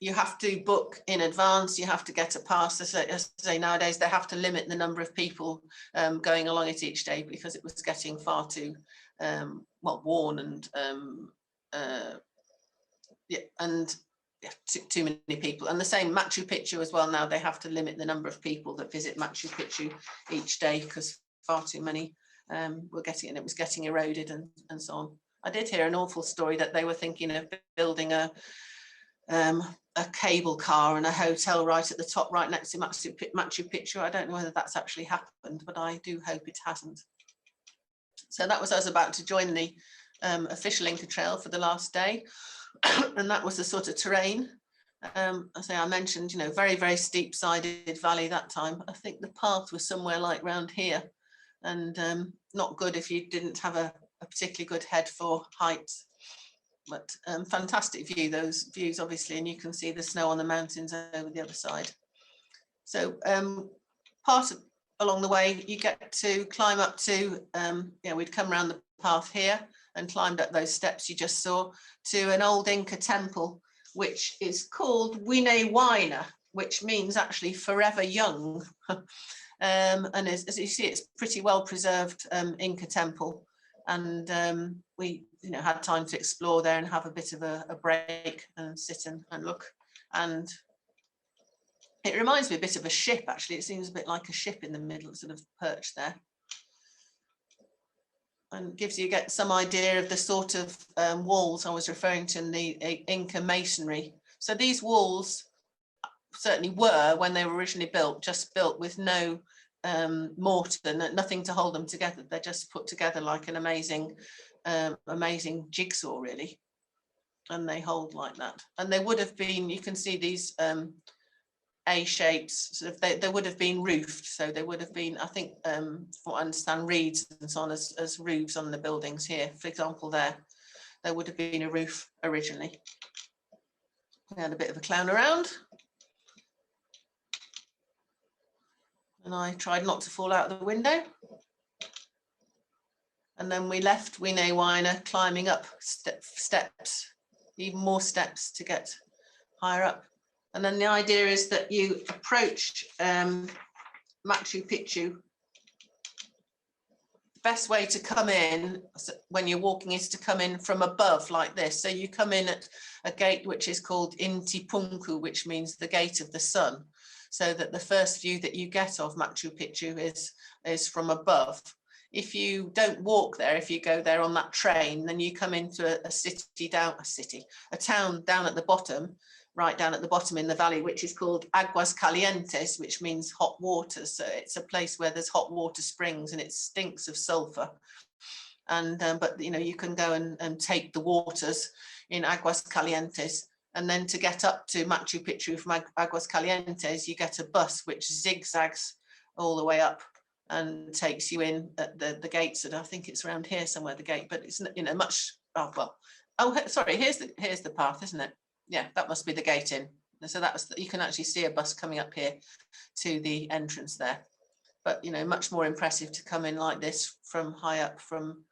you have to book in advance. You have to get a pass. As I say, nowadays they have to limit the number of people going along it each day, because it was getting far too well worn and too many people. And the same Machu Picchu as well. Now they have to limit the number of people that visit Machu Picchu each day, because far too many were getting, and it was getting eroded and so on. I did hear an awful story that they were thinking of building a cable car and a hotel right at the top, right next to Machu Picchu. I don't know whether that's actually happened, but I do hope it hasn't. So that was us about to join the official Inca Trail for the last day. And that was the sort of terrain. I mentioned, you know, very, very steep sided valley that time. I think the path was somewhere like round here, and not good if you didn't have a particularly good head for heights. But fantastic view, those views obviously, and you can see the snow on the mountains over the other side. So along the way you get to climb up to, we'd come around the path here and climbed up those steps you just saw to an old Inca temple, which is called Wine Waina, which means actually forever young. And as you see, it's pretty well preserved Inca temple. And we had time to explore there and have a bit of a break and sit and look. And it reminds me a bit of a ship, actually. It seems a bit like a ship in the middle, sort of perched there. And gives you get some idea of the sort of walls I was referring to in the Inca masonry. So these walls certainly were, when they were originally built, just built with no mortar, nothing to hold them together. They're just put together like an amazing jigsaw, really. And they hold like that. And they would have been, you can see these A shapes, sort of they would have been roofed, so they would have been, I think, from what I understand, reeds and so on as roofs on the buildings here. For example, there would have been a roof originally. We had a bit of a clown around, and I tried not to fall out the window. And then we left Wine Winer climbing up steps, even more steps to get higher up. And then the idea is that you approach Machu Picchu. The best way to come in when you're walking is to come in from above like this. So you come in at a gate which is called Inti Punku, which means the gate of the sun. So that the first view that you get of Machu Picchu is from above. If you don't walk there, if you go there on that train, then you come into a town down at the bottom, right down at the bottom in the valley, which is called Aguas Calientes, which means hot waters. So it's a place where there's hot water springs and it stinks of sulfur. And but you can go and take the waters in Aguas Calientes. And then to get up to Machu Picchu from Aguas Calientes, you get a bus which zigzags all the way up and takes you in at the gates. And I think it's around here somewhere, the gate, but it's much, sorry, here's the path, isn't it? Yeah, that must be the gate in. So you can actually see a bus coming up here to the entrance there. But much more impressive to come in like this from high up, from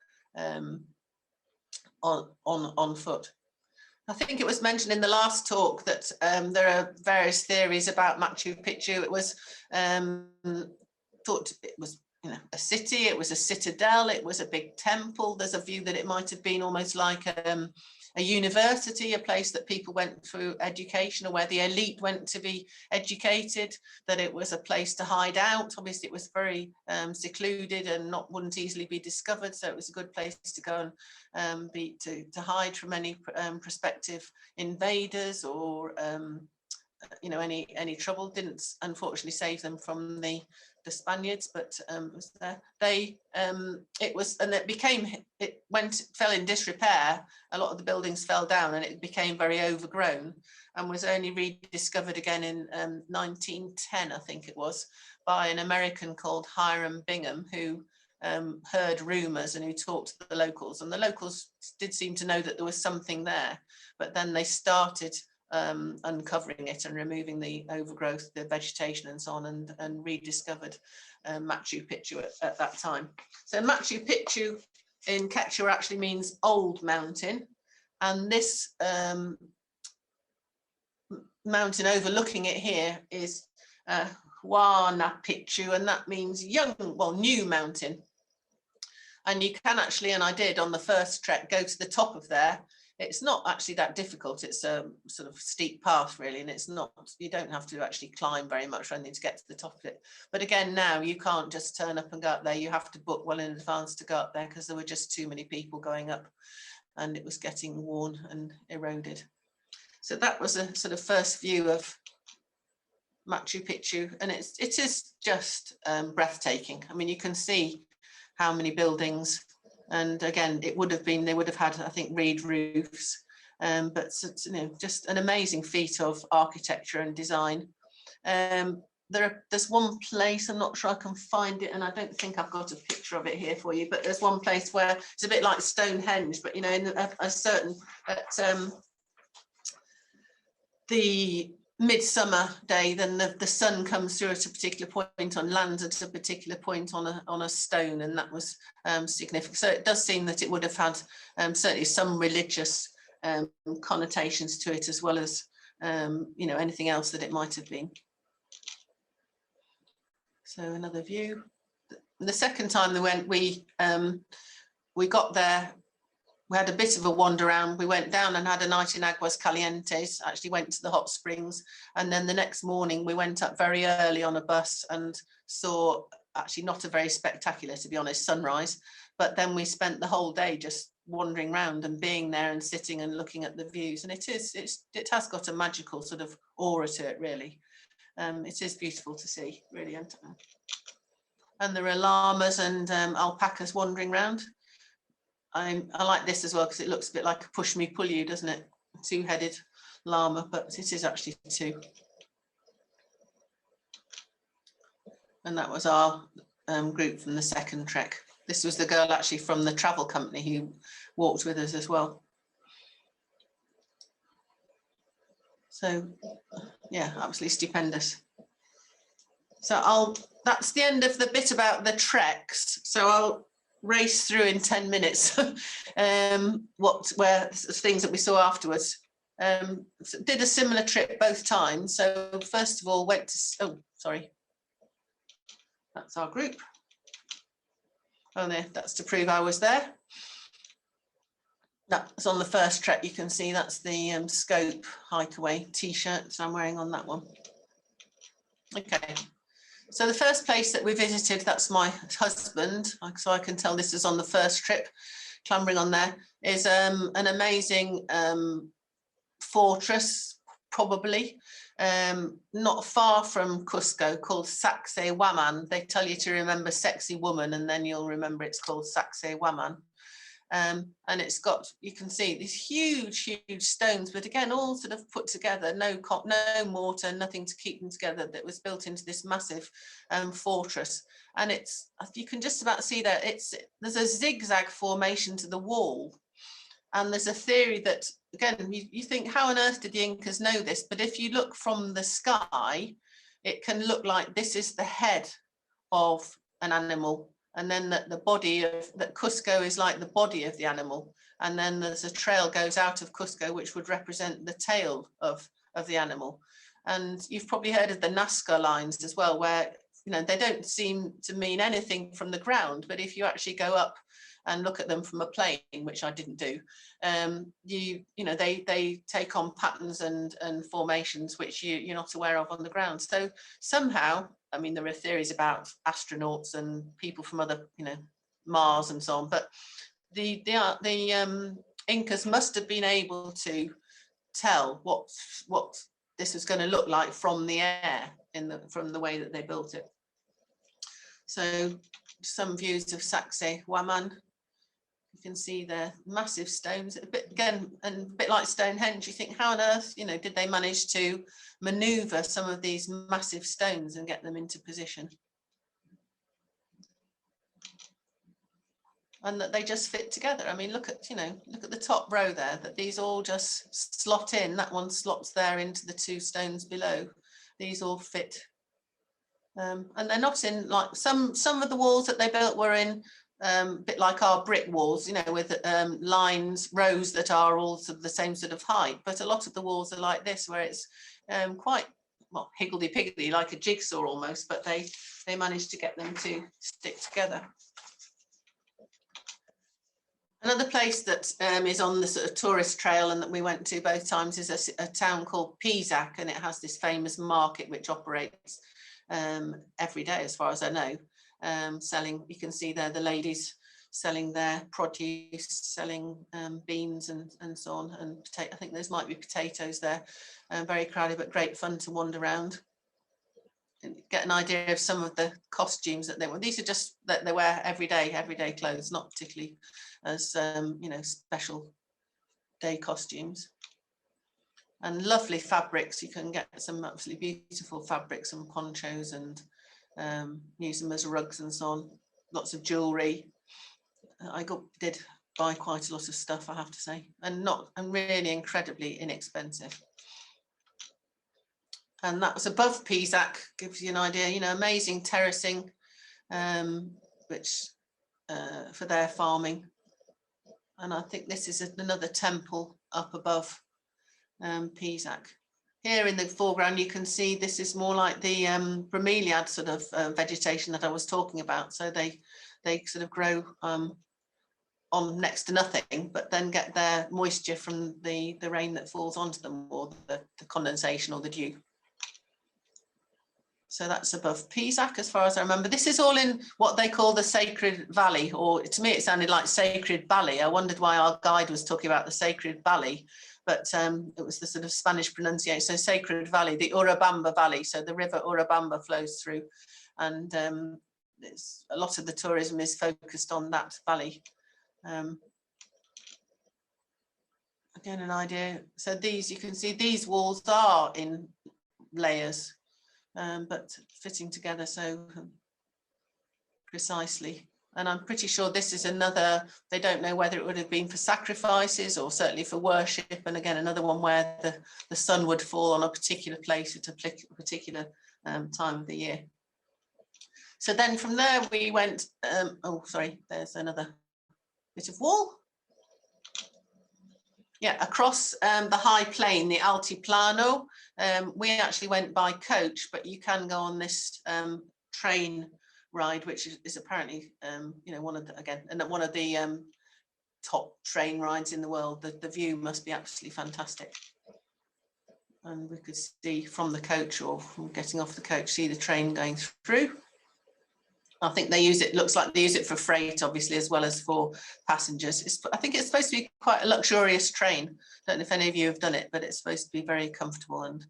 on foot. I think it was mentioned in the last talk that there are various theories about Machu Picchu. It was thought it was a city, it was a citadel, it was a big temple. There's a view that it might have been almost like a university, a place that people went for education, or where the elite went to be educated, that it was a place to hide out. Obviously it was very secluded and wouldn't easily be discovered, so it was a good place to go and to hide from any prospective invaders or any trouble. Didn't unfortunately save them from the Spaniards, but was there. Fell in disrepair. A lot of the buildings fell down and it became very overgrown, and was only rediscovered again in 1910, I think it was, by an American called Hiram Bingham, who heard rumours and who talked to the locals, and the locals did seem to know that there was something there, but then they started uncovering it and removing the overgrowth, the vegetation and so on, and rediscovered Machu Picchu at that time. So Machu Picchu in Quechua actually means old mountain, and this mountain overlooking it here is Huayna Picchu, and that means new mountain. And you can actually, and I did on the first trek, go to the top of there. It's not actually that difficult. It's a sort of steep path really, and you don't have to actually climb very much or anything to get to the top of it. But again, now you can't just turn up and go up there. You have to book well in advance to go up there, because there were just too many people going up and it was getting worn and eroded. So that was a sort of first view of Machu Picchu, and it is just breathtaking. I mean, you can see how many buildings. And again, they would have had, I think, reed roofs, but just an amazing feat of architecture and design. There's one place, I'm not sure I can find it, and I don't think I've got a picture of it here for you, but there's one place where it's a bit like Stonehenge, but in a certain, the midsummer day, then the sun comes through at a particular point on lands at a particular point on a stone, and that was significant. So it does seem that it would have had certainly some religious connotations to it, as well as anything else that it might have been. So another view. The second time they went, we got there. We had a bit of a wander around. We went down and had a night in Aguas Calientes, actually went to the hot springs. And then the next morning we went up very early on a bus and saw, actually not a very spectacular, to be honest, sunrise. But then we spent the whole day just wandering around and being there and sitting and looking at the views. And it has got a magical sort of aura to it, really. It is beautiful to see, really. And there are llamas and alpacas wandering around. I like this as well because it looks a bit like a push me pull you, doesn't it? A two-headed llama, but it is actually two. And that was our group from the second trek. This was the girl actually from the travel company who walked with us as well. So yeah, absolutely stupendous. So that's the end of the bit about the treks. So I'll race through in 10 minutes where things that we saw afterwards. Did a similar trip both times. So first of all went to, that's our group. Oh, there, that's to prove I was there. That's on the first trek. You can see that's the Scope Hikeaway t-shirt I'm wearing on that one. Okay. So the first place that we visited, that's my husband, so I can tell this is on the first trip, clambering on there, is an amazing fortress, probably, not far from Cusco, called Sacsayhuaman. They tell you to remember sexy woman, and then you'll remember it's called Sacsayhuaman. And it's got, you can see these huge stones, but again, all sort of put together, no mortar, nothing to keep them together, that was built into this massive fortress. And it's, you can just about see that there's a zigzag formation to the wall. And there's a theory that, again, you think, how on earth did the Incas know this? But if you look from the sky, it can look like this is the head of an animal. And then that Cusco is like the body of the animal. And then there's a trail goes out of Cusco, which would represent the tail of the animal. And you've probably heard of the Nazca lines as well, where, you know, they don't seem to mean anything from the ground, but if you actually go up and look at them from a plane, which I didn't do, you know, they take on patterns and formations which you're not aware of on the ground. So somehow, I mean, there are theories about astronauts and people from other, you know, Mars and so on, but the Incas must have been able to tell what this was going to look like from the air, from the way that they built it. So some views of Sacsayhuaman. You can see there massive stones, a bit again, and a bit like Stonehenge. You think, how on earth, you know, did they manage to maneuver some of these massive stones and get them into position? And that they just fit together. I mean, look at, you know, look at the top row there, that these all just slot in. That one slots there into the two stones below. These all fit. And they're not in, like, some of the walls that they built were in a bit like our brick walls, you know, with lines, rows that are all sort of the same sort of height. But a lot of the walls are like this, where it's quite, well, higgledy-piggledy, like a jigsaw almost, but they managed to get them to stick together. Another place that is on the sort of tourist trail and that we went to both times is a town called Pisac, and it has this famous market which operates every day, as far as I know. Selling, you can see there the ladies selling their produce, selling beans and so on, and I think there might be potatoes there. Very crowded, but great fun to wander around and get an idea of some of the costumes that they wear. These are just that they wear everyday clothes, not particularly as you know, special day costumes. And lovely fabrics. You can get some absolutely beautiful fabrics and ponchos and use them as rugs and so on. Lots of jewelry. I did buy quite a lot of stuff, I have to say, and really incredibly inexpensive. And that was above Pisac, gives you an idea, you know, amazing terracing, which for their farming. And I think this is another temple up above Pisac. here in the foreground, you can see this is more like the bromeliad sort of vegetation that I was talking about. So they sort of grow on next to nothing, but then get their moisture from the rain that falls onto them, or the condensation or the dew. So that's above Pisac, as far as I remember. This is all in what they call the Sacred Valley, or to me it sounded like Sacred Valley. I wondered why our guide was talking about the Sacred Valley, but it was the sort of Spanish pronunciation. So Sacred Valley, the Urubamba Valley. So the river Urubamba flows through, and it's, a lot of the tourism is focused on that valley. Again, an idea. So these, you can see these walls are in layers, but fitting together so precisely. And I'm pretty sure this is another, they don't know whether it would have been for sacrifices or certainly for worship. And again, another one where the sun would fall on a particular place at a particular time of the year. So then from there we went, oh, sorry, there's another bit of wall. Yeah, across the high plain, the Altiplano. We actually went by coach, but you can go on this train ride, which is apparently, you know, one of the top train rides in the world. The view must be absolutely fantastic. And we could see from the coach, or from getting off the coach, see the train going through. I think they use it, looks like they use it for freight, obviously, as well as for passengers. I think it's supposed to be quite a luxurious train. I don't know if any of you have done it, but it's supposed to be very comfortable and,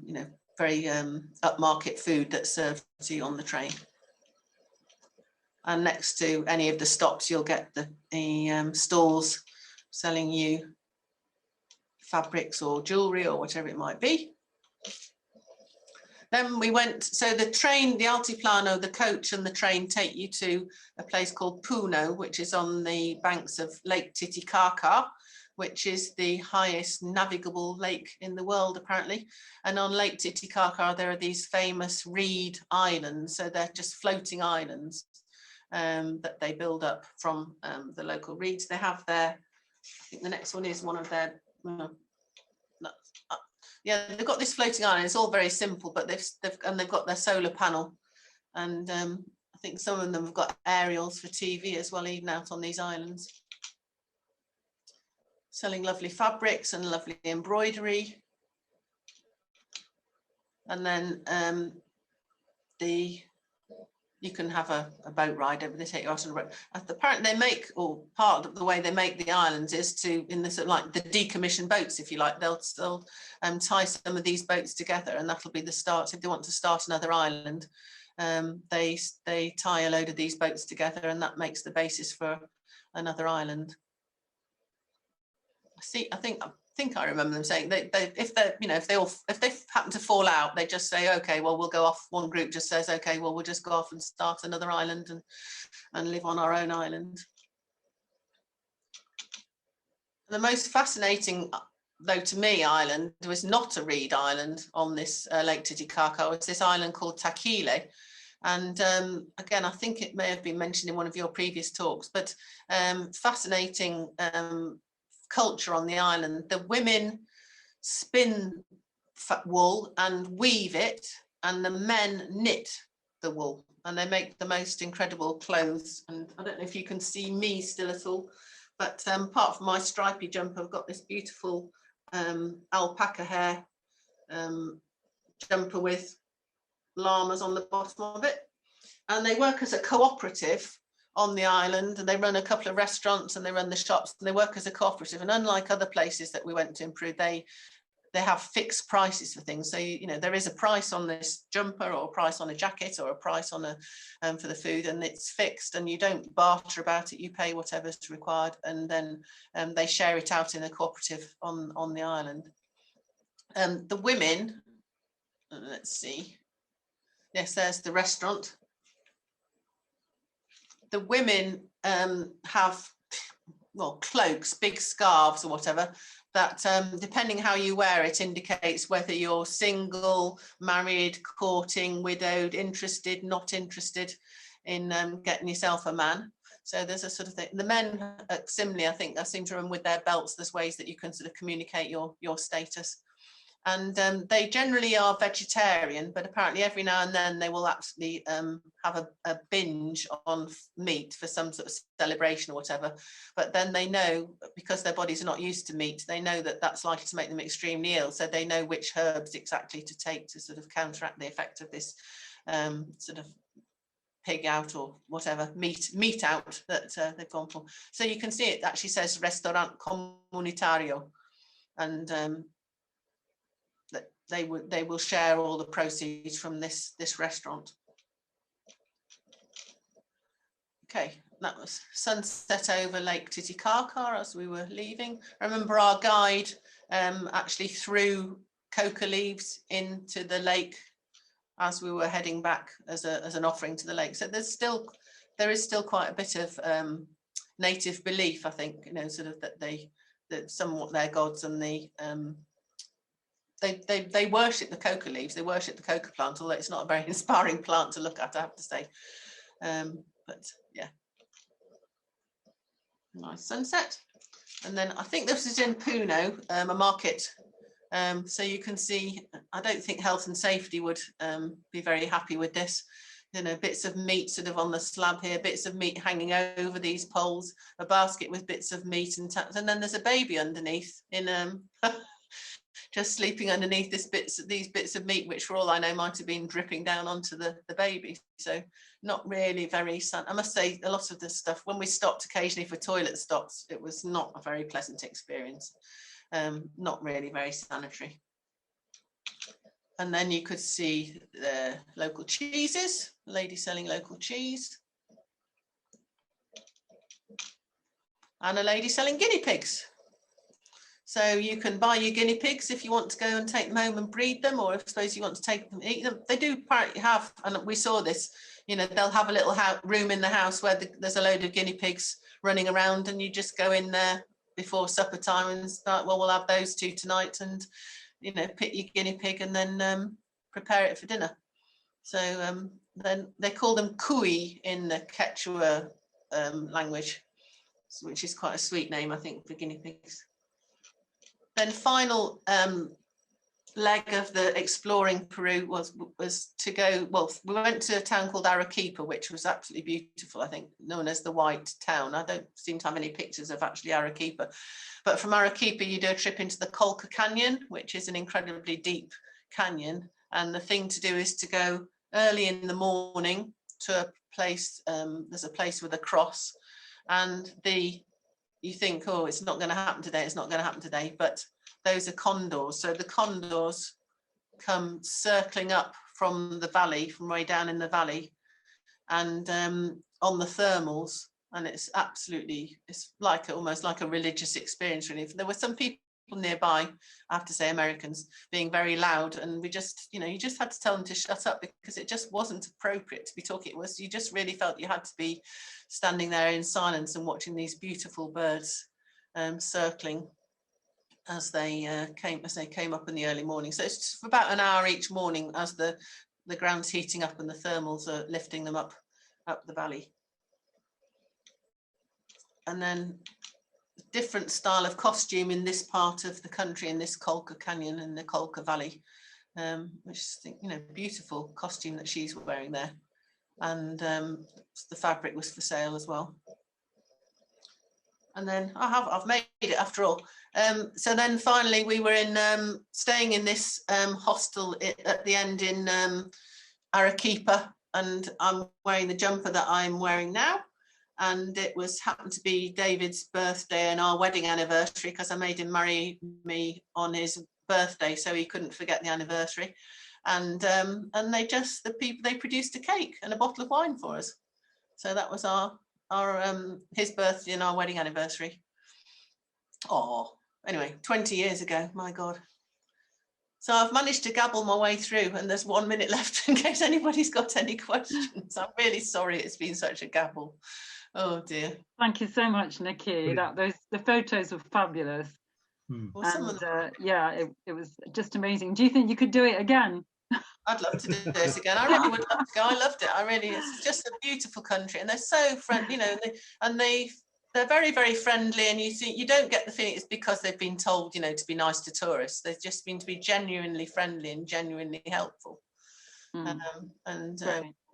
you know, very upmarket food that's served to you on the train. And next to any of the stops, you'll get the stalls selling you fabrics or jewelry or whatever it might be. Then we went, so the train, the Altiplano, the coach and the train take you to a place called Puno, which is on the banks of Lake Titicaca, which is the highest navigable lake in the world, apparently. And on Lake Titicaca, there are these famous reed islands. So they're just floating islands that they build up from the local reeds. They have their, I think the next one is one of their, yeah, they've got this floating island. It's all very simple, but they've got their solar panel, and I think some of them have got aerials for TV as well, even out on these islands, selling lovely fabrics and lovely embroidery. And then you can have a boat ride over. They take you out on a boat. Apparently they make, or part of the way they make the islands is to, in the sort of like the decommissioned boats, if you like, they'll tie some of these boats together, and that'll be the start. If they want to start another island, they tie a load of these boats together, and that makes the basis for another island. I think I remember them saying if they happen to fall out, they just say, okay, well, we'll go off. One group just says, okay, well, we'll just go off and start another island and live on our own island. The most fascinating, though to me, island was not a reed island on this Lake Titicaca. It's this island called Taquile. And again, I think it may have been mentioned in one of your previous talks, but fascinating culture on the island. The women spin wool and weave it, and the men knit the wool, and they make the most incredible clothes. And I don't know if you can see me still at all, but apart from my stripy jumper, I've got this beautiful alpaca hair jumper with llamas on the bottom of it. And they work as a cooperative on the island, and they run a couple of restaurants and they run the shops, and they work as a cooperative. And unlike other places that we went to in Peru, they have fixed prices for things. So, you know, there is a price on this jumper, or a price on a jacket, or a price on for the food, and it's fixed, and you don't barter about it. You pay whatever's required, and then they share it out in a cooperative on the island. The women, let's see. Yes, there's the restaurant. The women have, well, cloaks, big scarves or whatever, that depending how you wear it indicates whether you're single, married, courting, widowed, interested, not interested in getting yourself a man. So there's a sort of thing. The men, similarly, I seem to remember with their belts, there's ways that you can sort of communicate your status. And they generally are vegetarian, but apparently every now and then they will actually have a binge on meat for some sort of celebration or whatever. But then they know, because their bodies are not used to meat, they know that that's likely to make them extremely ill. So they know which herbs exactly to take to sort of counteract the effect of this sort of pig out or whatever, meat out that they've gone for. So you can see it actually says restaurant comunitario, and they will share all the proceeds from this restaurant. Okay, that was sunset over Lake Titicaca as we were leaving. I remember our guide actually threw coca leaves into the lake as we were heading back as an offering to the lake. So there is still quite a bit of native belief, I think, you know, sort of that somewhat their gods, and they worship the coca leaves, they worship the coca plant, although it's not a very inspiring plant to look at, I have to say. But yeah, nice sunset. And then I think this is in Puno, a market. So you can see, I don't think health and safety would be very happy with this. You know, bits of meat sort of on the slab here, bits of meat hanging over these poles, a basket with bits of meat, and then there's a baby underneath in just sleeping underneath these bits of meat, which for all I know might have been dripping down onto the baby. So not really very I must say, a lot of this stuff, when we stopped occasionally for toilet stops, it was not a very pleasant experience. Not really very sanitary. And then you could see the local cheeses, a lady selling local cheese, and a lady selling guinea pigs. So you can buy your guinea pigs if you want to go and take them home and breed them, or if I suppose you want to take them, eat them. They do apparently have, and we saw this, you know, they'll have a little room in the house where there's a load of guinea pigs running around, and you just go in there before supper time and start, well, we'll have those two tonight, and, you know, pick your guinea pig and then prepare it for dinner. So then they call them cuy in the Quechua language, which is quite a sweet name, I think, for guinea pigs. Then final leg of the exploring Peru was to go, well, we went to a town called Arequipa, which was absolutely beautiful, I think, known as the White Town. I don't seem to have any pictures of actually Arequipa, but from Arequipa you do a trip into the Colca Canyon, which is an incredibly deep canyon, and the thing to do is to go early in the morning to a place, there's a place with a cross, and you think, oh, it's not going to happen today, it's not going to happen today, but those are condors. So the condors come circling up from the valley, from way down in the valley, and on the thermals, and it's like almost like a religious experience, really. There were some people nearby, I have to say, Americans, being very loud, and we just, you know, you just had to tell them to shut up, because it just wasn't appropriate to be talking. You just really felt you had to be standing there in silence and watching these beautiful birds circling as they came up in the early morning. So it's just about an hour each morning as the ground's heating up and the thermals are lifting them up the valley. And then different style of costume in this part of the country, in this Colca Canyon and the Colca Valley, which I think, you know, beautiful costume that she's wearing there. And the fabric was for sale as well. And then I've made it after all. So then finally we were staying in this hostel at the end in Arequipa, and I'm wearing the jumper that I'm wearing now. And it happened to be David's birthday and our wedding anniversary, because I made him marry me on his birthday, so he couldn't forget the anniversary. And they produced a cake and a bottle of wine for us. So that was his birthday and our wedding anniversary. Oh, anyway, 20 years ago, my God. So I've managed to gabble my way through, and there's 1 minute left in case anybody's got any questions. I'm really sorry it's been such a gabble. Oh dear. Thank you so much, Nicki. The photos were fabulous. Well, and yeah, it was just amazing. Do you think you could do it again? I'd love to do this again. I really would love to go. I loved it. It's just a beautiful country, and they're so friendly, you know, and they They're very, very friendly, and you don't get the feeling it's because they've been told, you know, to be nice to tourists. They've just been to be genuinely friendly and genuinely helpful.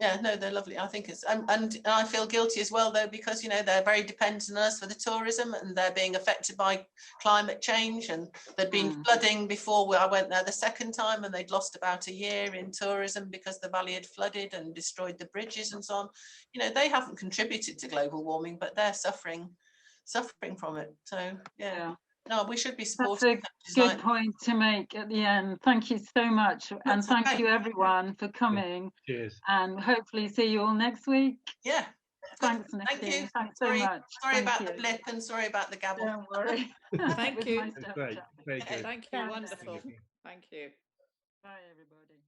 Yeah, no, they're lovely. I think it's and I feel guilty as well, though, because, you know, they're very dependent on us for the tourism, and they're being affected by climate change, and there'd been flooding before I went there the second time, and they'd lost about a year in tourism because the valley had flooded and destroyed the bridges and so on. You know, they haven't contributed to global warming, but they're suffering from it. So yeah. No, we should be supporting. That's a good point to make at the end. Thank you so much. And thank you everyone for coming. Cheers. And hopefully see you all next week. Yeah. Thanks, Nicki. Thank you. Thanks so much. Sorry about the blip, and sorry about the gabble. Don't worry. Thank you. Great. Very good. Thank you. Wonderful. Thank you. Bye, everybody.